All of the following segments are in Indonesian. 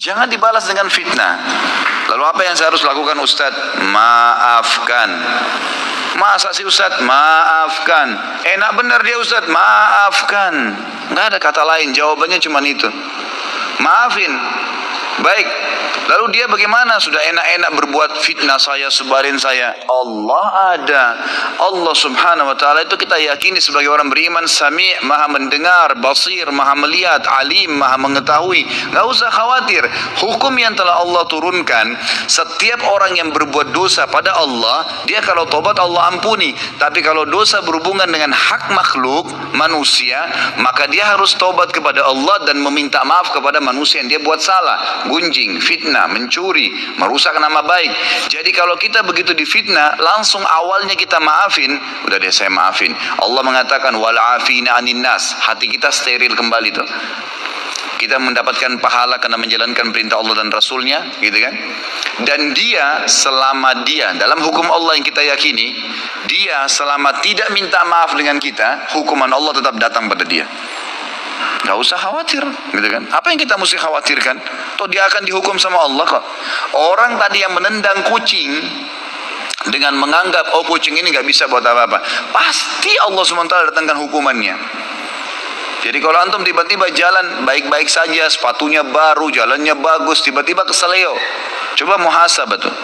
Jangan dibalas dengan fitnah. Lalu apa yang saya harus lakukan, Ustadz? Maafkan. Masa sih Ustadz? Maafkan. Enak benar dia Ustadz? Maafkan. Nggak ada kata lain, jawabannya cuma itu. Maafin. Baik. Lalu dia bagaimana? Sudah enak-enak berbuat fitnah saya, sebarin saya. Allah ada. Allah subhanahu wa ta'ala itu kita yakini sebagai orang beriman. Sami', maha mendengar, basir, maha melihat, alim, maha mengetahui. Gak usah khawatir. Hukum yang telah Allah turunkan, setiap orang yang berbuat dosa pada Allah, dia kalau tobat Allah ampuni. Tapi kalau dosa berhubungan dengan hak makhluk, manusia, maka dia harus tobat kepada Allah dan meminta maaf kepada manusia yang dia buat salah. Gunjing, fitnah, mencuri, merusak nama baik. Jadi kalau kita begitu difitnah, langsung awalnya kita maafin, udah deh saya maafin. Allah mengatakan wal afina anin nas, hati kita steril kembali tuh. Kita mendapatkan pahala karena menjalankan perintah Allah dan Rasulnya, gitu kan? Dan dia selama dia dalam hukum Allah yang kita yakini, dia selama tidak minta maaf dengan kita, hukuman Allah tetap datang pada dia. Gak usah khawatir, gitu kan? Apa yang kita mesti khawatirkan? Toh dia akan dihukum sama Allah kok. Orang tadi yang menendang kucing dengan menganggap oh kucing ini gak bisa buat apa-apa, pasti Allah SWT datangkan hukumannya. Jadi kalau antum tiba-tiba jalan baik-baik saja, sepatunya baru, jalannya bagus, tiba-tiba keseleo, coba muhasabah tuh.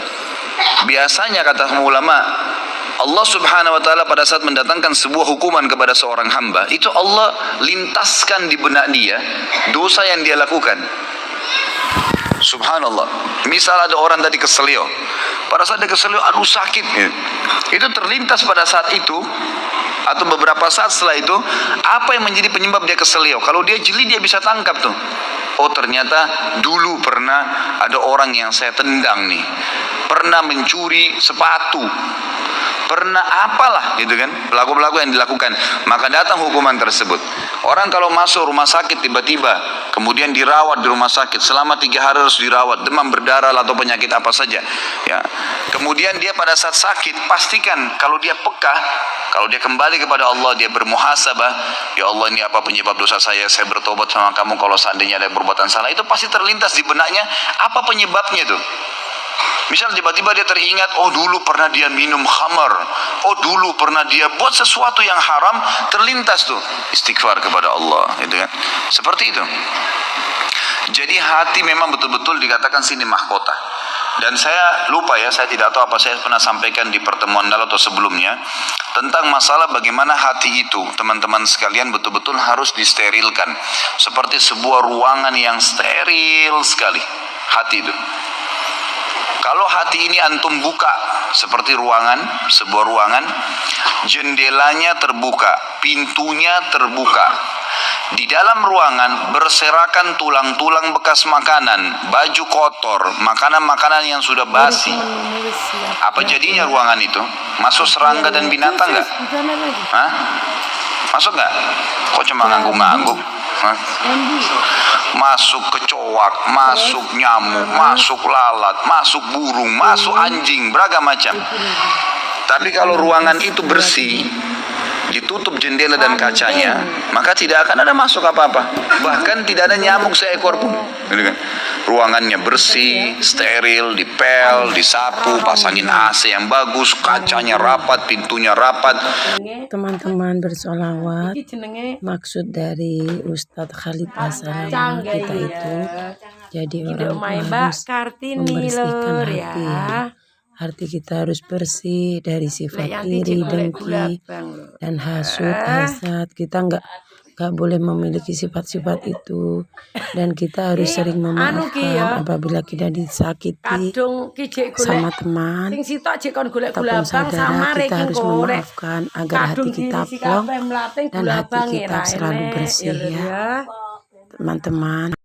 Biasanya kata ulama, Allah subhanahu wa ta'ala pada saat mendatangkan sebuah hukuman kepada seorang hamba, itu Allah lintaskan di benak dia dosa yang dia lakukan. Subhanallah. Misal ada orang tadi keselio, pada saat dia keselio, aduh sakit, itu terlintas pada saat itu atau beberapa saat setelah itu, apa yang menjadi penyebab dia keselio. Kalau dia jeli, dia bisa tangkap tuh. Oh ternyata dulu pernah ada orang yang saya tendang nih, pernah mencuri sepatu, pernah apalah gitu kan, pelaku-pelaku yang dilakukan, maka datang hukuman tersebut. Orang kalau masuk rumah sakit tiba-tiba, kemudian dirawat di rumah sakit selama 3 hari harus dirawat, demam berdarah atau penyakit apa saja, ya. Kemudian dia pada saat sakit, pastikan kalau dia peka, kalau dia kembali kepada Allah, dia bermuhasabah, ya Allah ini apa penyebab dosa saya bertobat sama kamu, kalau seandainya ada perbuatan salah, itu pasti terlintas di benaknya apa penyebabnya tuh. Misal tiba-tiba dia teringat, oh dulu pernah dia minum khamar, oh dulu pernah dia buat sesuatu yang haram, terlintas tuh istighfar kepada Allah, gitu kan? Seperti itu. Jadi hati memang betul-betul dikatakan sini mahkota. Dan saya lupa ya, saya tidak tahu apa saya pernah sampaikan di pertemuan lalu atau sebelumnya tentang masalah bagaimana hati itu, teman-teman sekalian, betul-betul harus disterilkan. Seperti sebuah ruangan yang steril sekali, hati itu. Kalau hati ini antum buka seperti ruangan, sebuah ruangan, jendelanya terbuka, pintunya terbuka. Di dalam ruangan berserakan tulang-tulang bekas makanan, baju kotor, makanan-makanan yang sudah basi. Apa jadinya ruangan itu? Masuk serangga dan binatang nggak? Hah? Masuk nggak? Kok cuma ngangguk-ngangguk? Masuk kecoak, masuk nyamuk, masuk lalat, masuk burung, masuk anjing, beragam macam. Tapi kalau ruangan itu bersih, ditutup jendela dan kacanya, maka tidak akan ada masuk apa-apa. Bahkan tidak ada nyamuk seekor pun. Ruangannya bersih, steril, dipel, disapu, pasangin AC yang bagus, kacanya rapat, pintunya rapat. Teman-teman bersolawat, maksud dari Ustadz Khalid Hasan kita itu jadi orang harus membersihkan hati ya. Hati kita harus bersih dari sifat iri, dengki, dan hasud, hasad. Kita nggak boleh memiliki sifat-sifat itu, dan kita harus sering memaafkan apabila kita disakiti sama teman ataupun saudara. Kita harus memaafkan agar hati kita plong dan hati kita selalu bersih ya teman-teman.